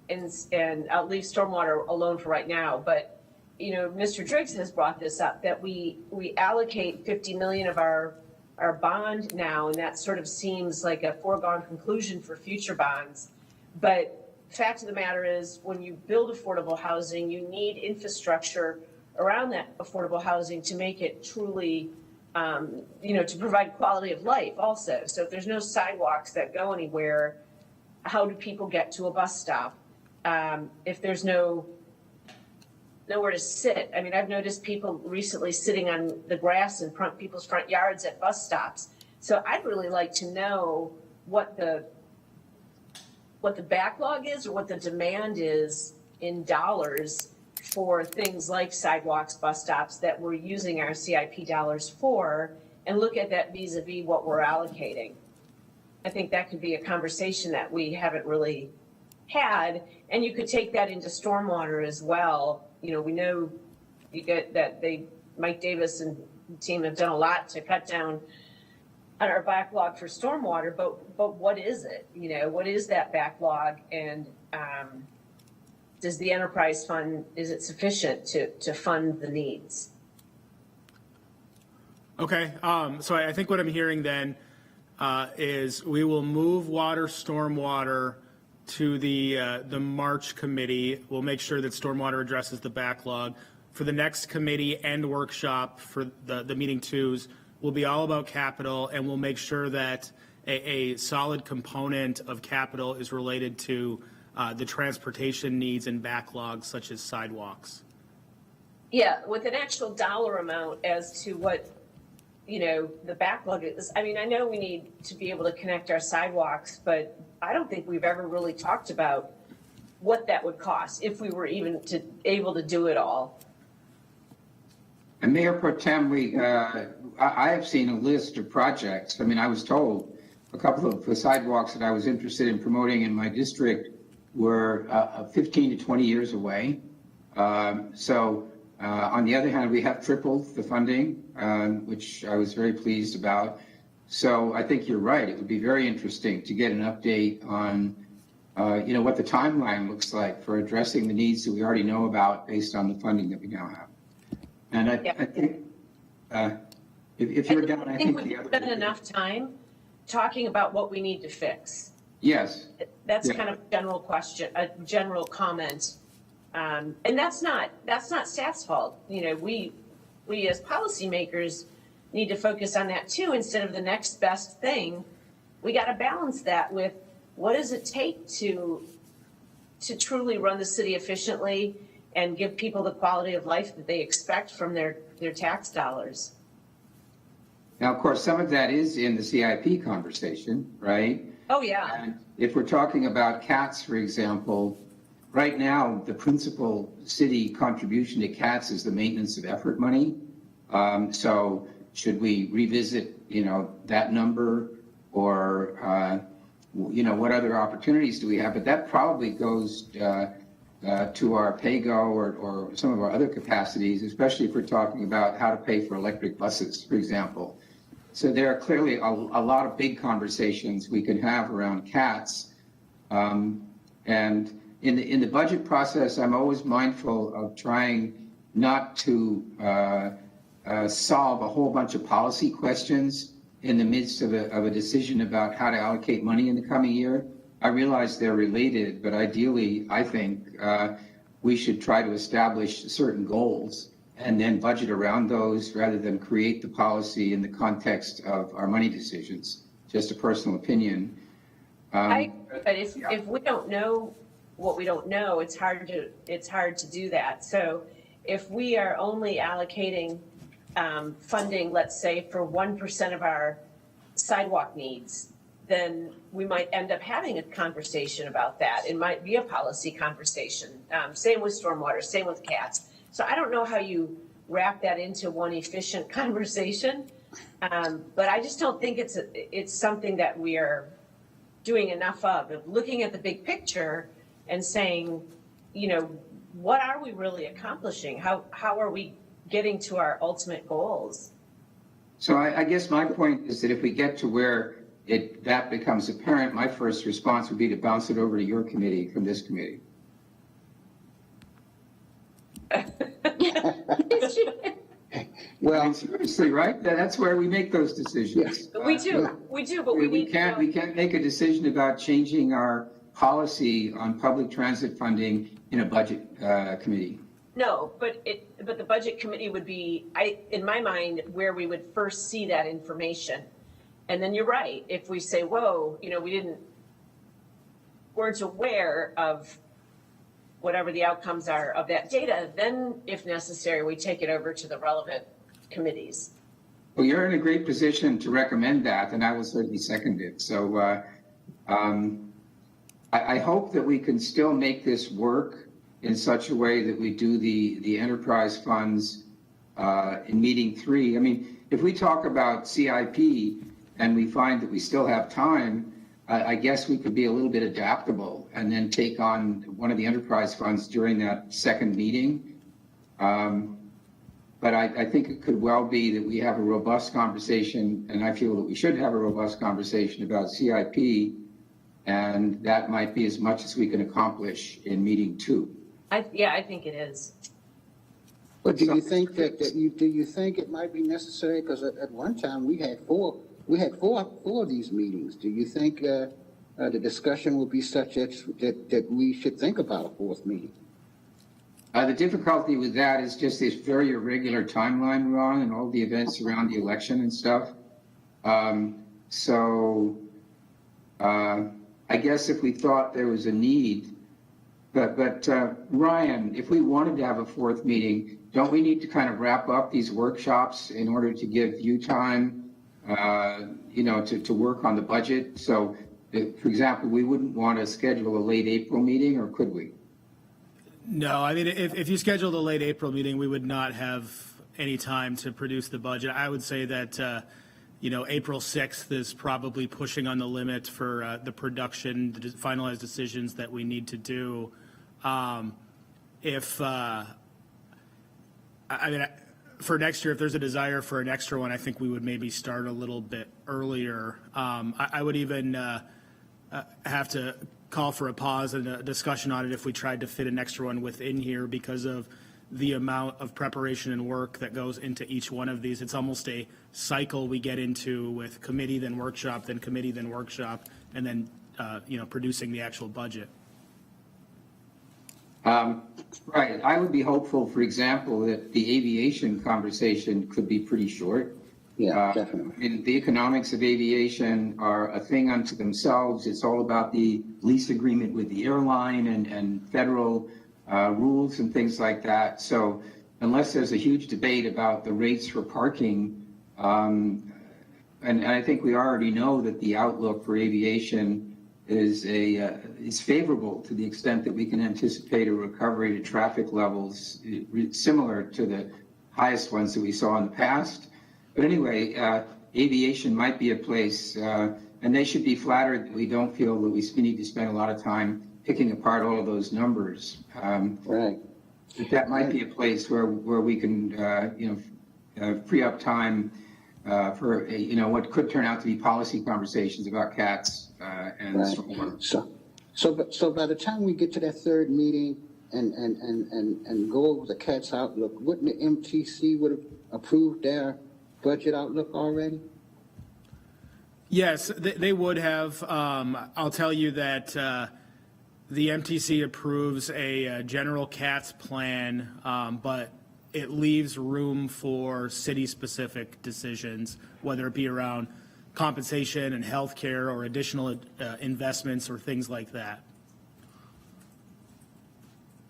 and I'll leave stormwater alone for right now, but you know, Mr. Driggs has brought this up, that we allocate 50 million of our bond now, and that sort of seems like a foregone conclusion for future bonds. But fact of the matter is, when you build affordable housing, you need infrastructure around that affordable housing to make it truly, you know, to provide quality of life also. So if there's no sidewalks that go anywhere, how do people get to a bus stop? If there's nowhere to sit. I mean, I've noticed people recently sitting on the grass in people's front yards at bus stops. So I'd really like to know what the backlog is, or what the demand is in dollars for things like sidewalks, bus stops that we're using our CIP dollars for, and look at that vis-a-vis what we're allocating. I think that could be a conversation that we haven't really had, and you could take that into stormwater as well. You know, we know you get that Mike Davis and the team have done a lot to cut down on our backlog for stormwater, but what is it? You know, what is that backlog, and does the enterprise fund, is it sufficient to fund the needs?
Okay, so I think what I'm hearing then is we will move water, stormwater to the March committee. We'll make sure that stormwater addresses the backlog. For the next committee and workshop for the meeting twos, will be all about capital, and we'll make sure that a solid component of capital is related to the transportation needs and backlogs such as sidewalks.
Yeah, with an actual dollar amount as to what, you know, the backlog is. I mean, I know we need to be able to connect our sidewalks, but I don't think we've ever really talked about what that would cost if we were even able to do it all.
And Mayor Pro Tem, I have seen a list of projects. I mean, I was told a couple of the sidewalks that I was interested in promoting in my district were 15 to 20 years away. So on the other hand, we have tripled the funding, which I was very pleased about. So I think you're right. It would be very interesting to get an update on, you know, what the timeline looks like for addressing the needs that we already know about based on the funding that we now have. And I think if you're down, I think
we've spent enough time talking about what we need to fix.
Yes.
That's kind of a general question, a general comment. And that's not staff's fault. You know, we as policymakers need to focus on that too, instead of the next best thing. We got to balance that with what does it take to truly run the city efficiently and give people the quality of life that they expect from their tax dollars.
Now, of course, some of that is in the CIP conversation, right?
Oh, yeah.
And if we're talking about CATS, for example, right now, the principal city contribution to CATS is the maintenance of effort money. So should we revisit, you know, that number, or, you know, what other opportunities do we have? But that probably goes to our PAYGO or some of our other capacities, especially if we're talking about how to pay for electric buses, for example. So there are clearly a lot of big conversations we can have around CATS. And in the budget process, I'm always mindful of trying not to solve a whole bunch of policy questions in the midst of a decision about how to allocate money in the coming year. I realize they're related, but ideally, I think we should try to establish certain goals and then budget around those rather than create the policy in the context of our money decisions. Just a personal opinion.
But
Yeah.
if we don't know what we don't know, it's hard to do that. So if we are only allocating funding, let's say for 1% of our sidewalk needs, then we might end up having a conversation about that. It might be a policy conversation. Same with stormwater, same with cats. So I don't know how you wrap that into one efficient conversation. But I just don't think it's something that we are doing enough of looking at the big picture and saying, you know, what are we really accomplishing? How are we getting to our ultimate goals?
So I guess my point is that if we get to where that becomes apparent, my first response would be to bounce it over to your committee from this committee.
Well,
I mean, seriously, right? That's where we make those decisions.
Yes.
We do, but we need to know.
We can't make a decision about changing our policy on public transit funding in a budget committee.
No, but the budget committee would be, in my mind, where we would first see that information. And then you're right, if we say, whoa, you know, weren't aware of whatever the outcomes are of that data, then if necessary, we take it over to the relevant committees.
Well, you're in a great position to recommend that, and I will certainly second it. So I hope that we can still make this work in such a way that we do the enterprise funds in meeting 3. I mean, if we talk about CIP and we find that we still have time, I guess we could be a little bit adaptable and then take on one of the enterprise funds during that second meeting. But I think it could well be that we have a robust conversation, and I feel that we should have a robust conversation about CIP, and that might be as much as we can accomplish in meeting 2.
I think it is.
but do you think do you think it might be necessary? Because at one time we had four of these meetings. Do you think the discussion will be such that we should think about a 4th meeting?
The difficulty with that is just this very irregular timeline we're on and all the events around the election and stuff. I guess if we thought there was a need, but Ryan, if we wanted to have a 4th meeting, don't we need to kind of wrap up these workshops in order to give you time, to work on the budget? So, for example, we wouldn't want to schedule a late April meeting, or could we?
No, I mean, if you scheduled a late April meeting, we would not have any time to produce the budget. I would say that, April 6th is probably pushing on the limit for the production, the finalized decisions that we need to do. For next year, if there's a desire for an extra one, I think we would maybe start a little bit earlier. I would even have to call for a pause and a discussion on it if we tried to fit an extra one within here because of the amount of preparation and work that goes into each one of these. It's almost a cycle we get into with committee, then workshop, then committee, then workshop, and then, producing the actual budget.
Right. I would be hopeful, for example, that the aviation conversation could be pretty short.
Yeah, definitely.
I mean, the economics of aviation are a thing unto themselves. It's all about the lease agreement with the airline and federal rules and things like that. So unless there's a huge debate about the rates for parking, and I think we already know that the outlook for aviation is favorable to the extent that we can anticipate a recovery to traffic levels similar to the highest ones that we saw in the past. But anyway, aviation might be a place, and they should be flattered that we don't feel that we need to spend a lot of time picking apart all of those numbers.
Right.
That might be a place where we can, free up time for what could turn out to be policy conversations about cats and
Right.
stormwater.
So by the time we get to that 3rd meeting and go over the cat's outlook, wouldn't the MTC would have approved their budget outlook already?
Yes, they would have. I'll tell you that the MTC approves a general CATS plan, but it leaves room for city-specific decisions, whether it be around compensation and healthcare or additional investments or things like that.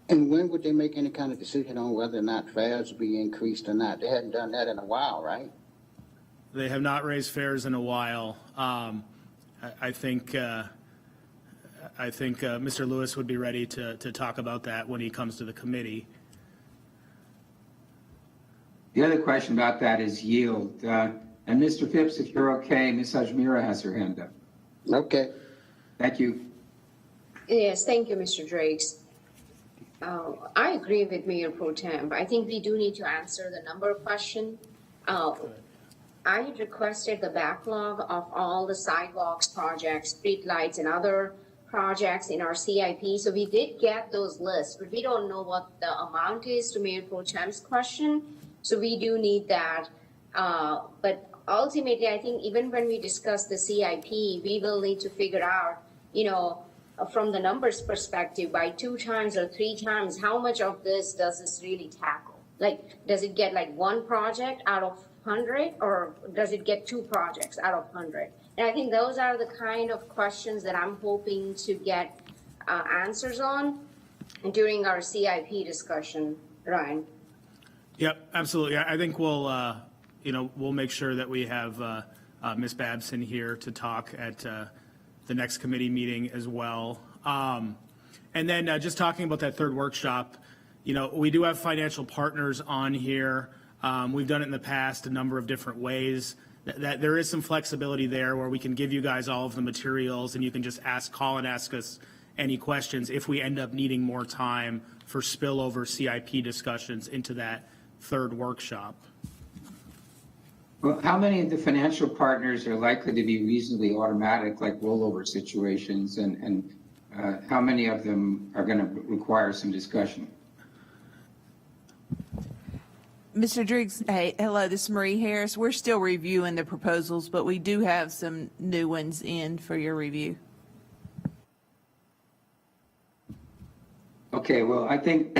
And when would they make any kind of decision on whether or not fares be increased or not? They hadn't done that in a while, right?
They have not raised fares in a while. I think Mr. Lewis would be ready to talk about that when he comes to the committee.
The other question about that is yield. And Mr. Phipps, if you're okay, Ms. Ajmira has her hand up.
Okay.
Thank you.
Yes, thank you, Mr. Drakes. I agree with Mayor Pro Tem. I think we do need to answer the number question. I had requested the backlog of all the sidewalks projects, streetlights, and other projects in our CIP. So we did get those lists, but we don't know what the amount is, to Mayor Pro Tem's question. So we do need that. But ultimately, I think even when we discuss the CIP, we will need to figure out, from the numbers perspective, by 2 times or 3 times, how much of this does this really tackle? Like, does it get like 1 project out of 100, or does it get 2 projects out of 100? And I think those are the kind of questions that I'm hoping to get answers on during our CIP discussion, Ryan.
Yep, absolutely. I think we'll make sure that we have Ms. Babson here to talk at the next committee meeting as well. And then just talking about that third workshop, we do have financial partners on here. We've done it in the past a number of different ways. That there is some flexibility there where we can give you guys all of the materials and you can just call and ask us any questions if we end up needing more time for spillover CIP discussions into that third workshop.
Well, how many of the financial partners are likely to be reasonably automatic, like rollover situations, and how many of them are going to require some discussion?
Mr. Driggs, hey, hello, this is Marie Harris. We're still reviewing the proposals, but we do have some new ones in for your review.
Okay, well, I think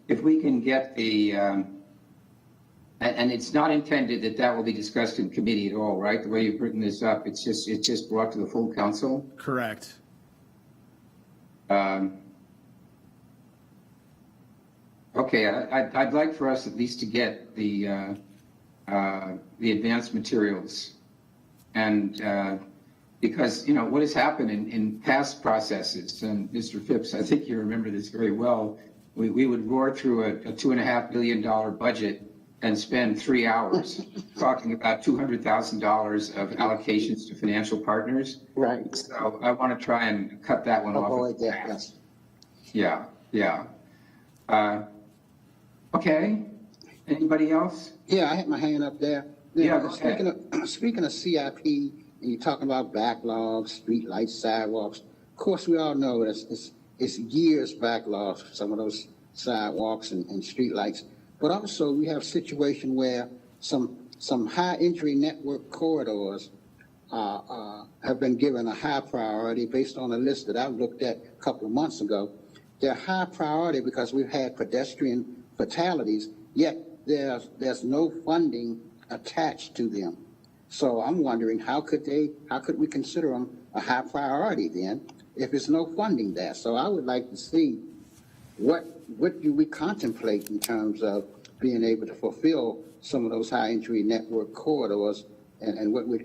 if we can get the, and it's not intended that will be discussed in committee at all, right? The way you've written this up, it's just brought to the full council.
Correct.
Okay, I'd like for us at least to get the advanced materials, and because what has happened in past processes, and Mr. Phipps, I think you remember this very well. We would roar through a $2.5 billion budget and spend 3 hours talking about $200,000 of allocations to financial partners.
Right.
So I want to try and cut that one off.
Avoid that, yes.
Yeah. Okay. Anybody else?
Yeah, I had my hand up there.
Yeah, go ahead.
Speaking of CIP, and you're talking about backlogs, street lights, sidewalks. Of course, we all know it's years backlogs for some of those sidewalks and street lights. But also, we have a situation where some high entry network corridors have been given a high priority based on a list that I looked at a couple of months ago. They're high priority because we've had pedestrian fatalities, yet there's no funding attached to them. So I'm wondering how could we consider them a high priority then if there's no funding there? So I would like to see what do we contemplate in terms of being able to fulfill some of those high entry network corridors, and what we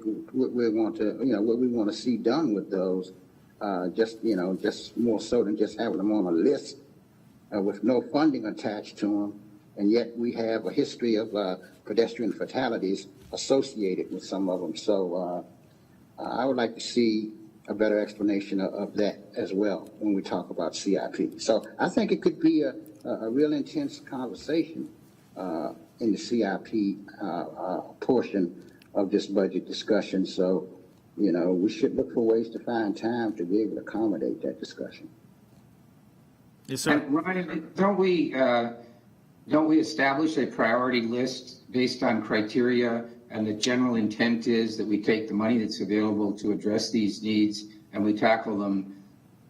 want to see done with those, just more so than just having them on a list with no funding attached to them, and yet we have a history of pedestrian fatalities associated with some of them. So I would like to see a better explanation of that as well when we talk about CIP. So I think it could be a real intense conversation in the CIP portion of this budget discussion. So, we should look for ways to find time to be able to accommodate that discussion.
Yes, sir.
And Ryan, don't we establish a priority list based on criteria, and the general intent is that we take the money that's available to address these needs and we tackle them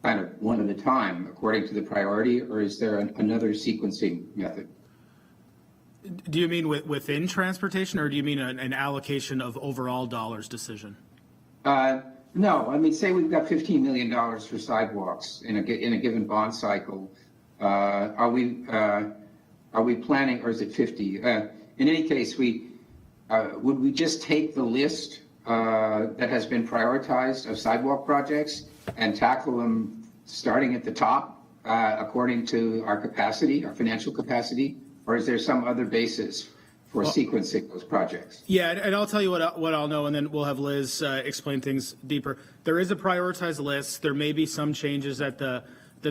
kind of one at a time according to the priority, or is there another sequencing method?
Do you mean within transportation, or do you mean an allocation of overall dollars decision?
No, I mean, say we've got $15 million for sidewalks in a given bond cycle. Are we planning, or is it 50? In any case, would we just take the list that has been prioritized of sidewalk projects and tackle them starting at the top according to our capacity, our financial capacity, or is there some other basis for sequencing those projects?
Yeah, and I'll tell you what I'll know, and then we'll have Liz explain things deeper. There is a prioritized list. There may be some changes at the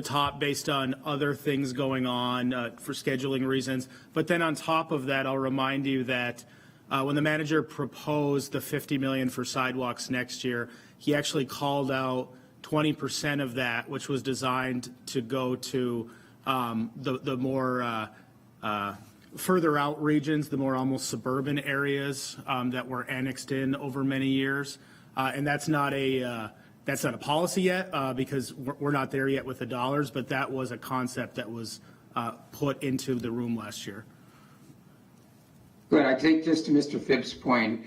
top based on other things going on for scheduling reasons. But then on top of that, I'll remind you that when the manager proposed the $50 million for sidewalks next year, he actually called out 20% of that, which was designed to go to the more further out regions, the more almost suburban areas that were annexed in over many years. And that's not a policy yet because we're not there yet with the dollars, but that was a concept that was put into the room last year.
Good. I think just to Mr. Phibbs' point,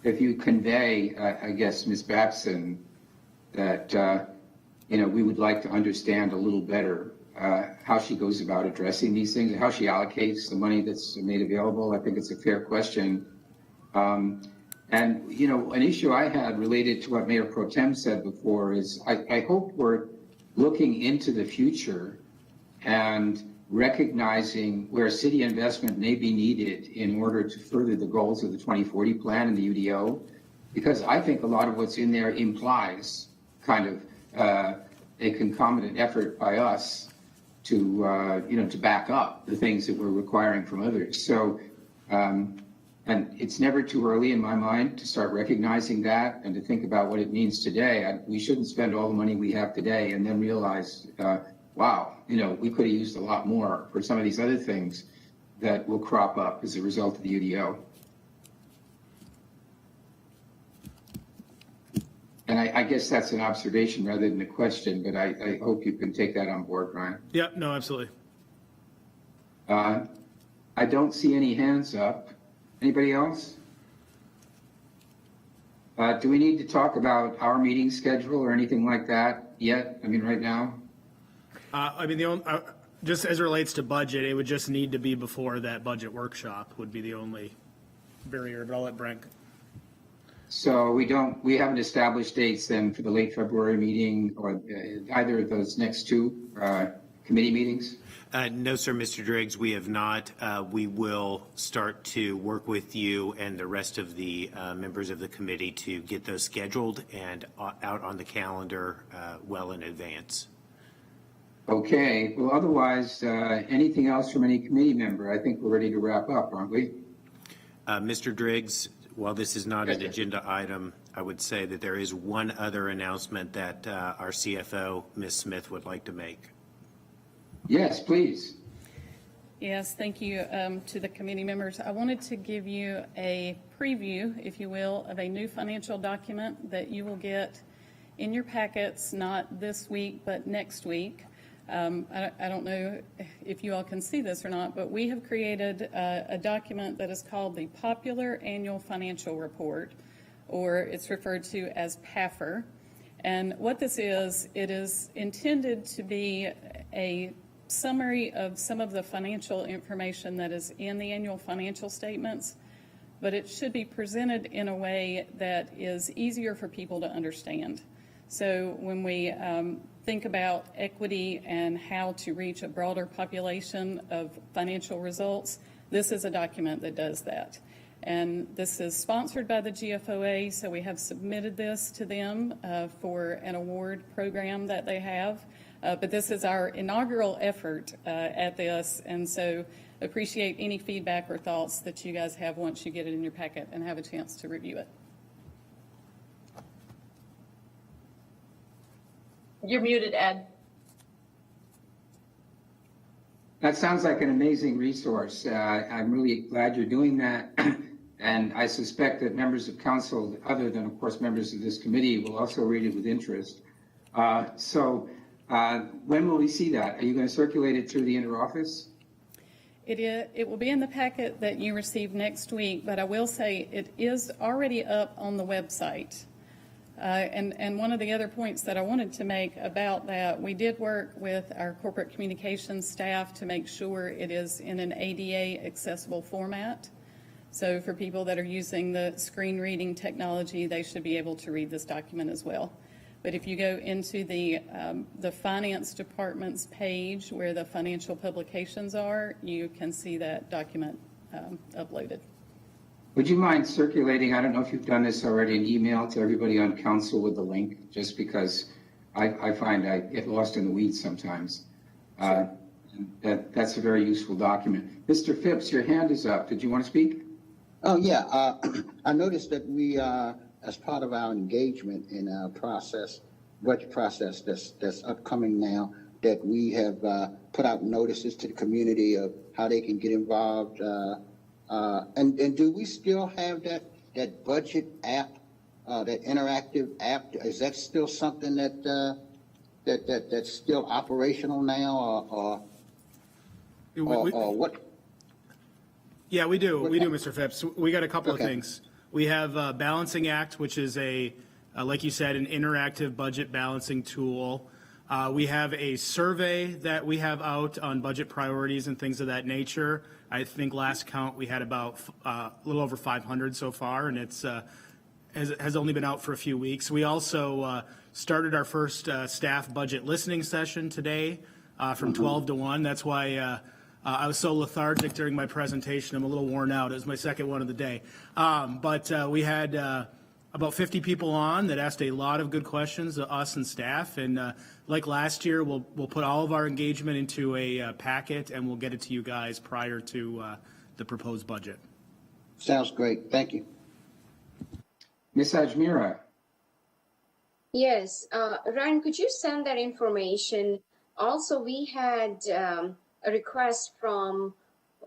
if you convey, I guess, Ms. Babson, that, we would like to understand a little better how she goes about addressing these things and how she allocates the money that's made available. I think it's a fair question. And, an issue I had related to what Mayor Pro Tem said before is I hope we're looking into the future and recognizing where city investment may be needed in order to further the goals of the 2040 plan and the UDO, because I think a lot of what's in there implies kind of a concomitant effort by us to back up the things that we're requiring from others. So, and it's never too early in my mind to start recognizing that and to think about what it means today. We shouldn't spend all the money we have today and then realize, wow, we could have used a lot more for some of these other things that will crop up as a result of the UDO. And I guess that's an observation rather than a question, but I hope you can take that on board, Brian.
Yeah, no, absolutely.
I don't see any hands up. Anybody else? Do we need to talk about our meeting schedule or anything like that yet? I mean, right now?
Just as it relates to budget, it would just need to be before that budget workshop would be the only barrier, but I'll let Brent.
So we haven't established dates then for the late February meeting or either of those next two committee meetings?
No, sir, Mr. Driggs, we have not. We will start to work with you and the rest of the members of the committee to get those scheduled and out on the calendar well in advance.
Okay. Well, otherwise, anything else from any committee member? I think we're ready to wrap up, aren't we?
Mr. Driggs, while this is not an agenda item, I would say that there is one other announcement that our CFO, Ms. Smith, would like to make.
Yes, please.
Yes, thank you to the committee members. I wanted to give you a preview, if you will, of a new financial document that you will get in your packets, not this week, but next week. I don't know if you all can see this or not, but we have created a document that is called the Popular Annual Financial Report, or it's referred to as PAFR. And what this is, it is intended to be a summary of some of the financial information that is in the annual financial statements, but it should be presented in a way that is easier for people to understand. So when we think about equity and how to reach a broader population of financial results, this is a document that does that. And this is sponsored by the GFOA, so we have submitted this to them for an award program that they have. But this is our inaugural effort at this, and so appreciate any feedback or thoughts that you guys have once you get it in your packet and have a chance to review it.
You're muted, Ed.
That sounds like an amazing resource. I'm really glad you're doing that. And I suspect that members of council, other than, of course, members of this committee, will also read it with interest. When will we see that? Are you going to circulate it through the interoffice?
It will be in the packet that you receive next week, but I will say it is already up on the website. And one of the other points that I wanted to make about that, we did work with our corporate communications staff to make sure it is in an ADA accessible format. So for people that are using the screen reading technology, they should be able to read this document as well. But if you go into the finance department's page where the financial publications are, you can see that document uploaded.
Would you mind circulating, I don't know if you've done this already, an email to everybody on council with the link, just because I find I get lost in the weeds sometimes. That's a very useful document. Mr. Phipps, your hand is up. Did you want to speak?
Oh, yeah. I noticed that we, as part of our engagement in our budget process that's upcoming now, that we have put out notices to the community of how they can get involved. And do we still have that budget app, that interactive app? Is that still something that's still operational now, or what?
Yeah, we do. We do, Mr. Phipps. We got a couple of
Okay.
things. We have Balancing Act, which is like you said, an interactive budget balancing tool. We have a survey that we have out on budget priorities and things of that nature. I think last count we had about a little over 500 so far, and it's has only been out for a few weeks. We also started our first staff budget listening session today from 12 to 1. That's why I was so lethargic during my presentation. I'm a little worn out. It was my second one of the day. But we had about 50 people on that asked a lot of good questions to us and staff. And like last year, we'll put all of our engagement into a packet, and we'll get it to you guys prior to the proposed budget.
Sounds great. Thank you.
Ms. Ajmira?
Yes, Ryan, could you send that information? Also, we had a request from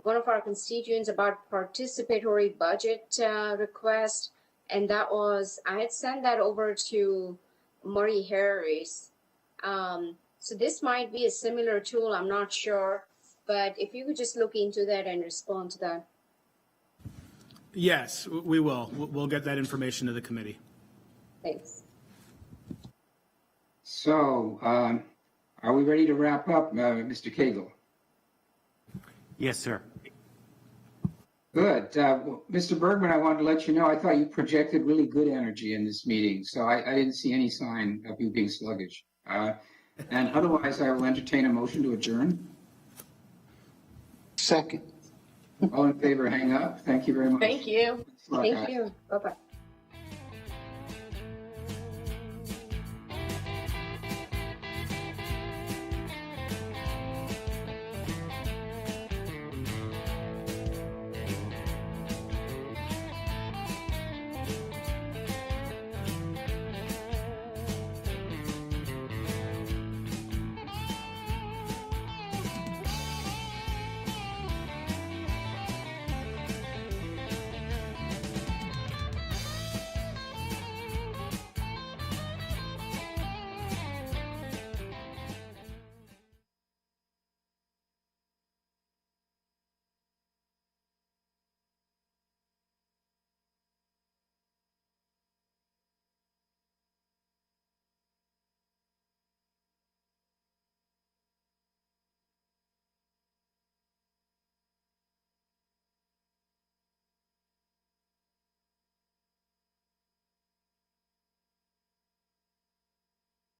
one of our constituents about participatory budget request, and that was, I had sent that over to Murray Harris. So this might be a similar tool, I'm not sure, but if you could just look into that and respond to that.
Yes, we will. We'll get that information to the committee.
Thanks.
So, are we ready to wrap up, Mr. Cagle?
Yes, sir.
Good. Mr. Bergman, I wanted to let you know, I thought you projected really good energy in this meeting, so I didn't see any sign of you being sluggish. And otherwise, I will entertain a motion to adjourn.
Second.
All in favor, hang up. Thank you very much.
Thank you.
Thanks a lot,
Thank
guys.
you. Bye-bye.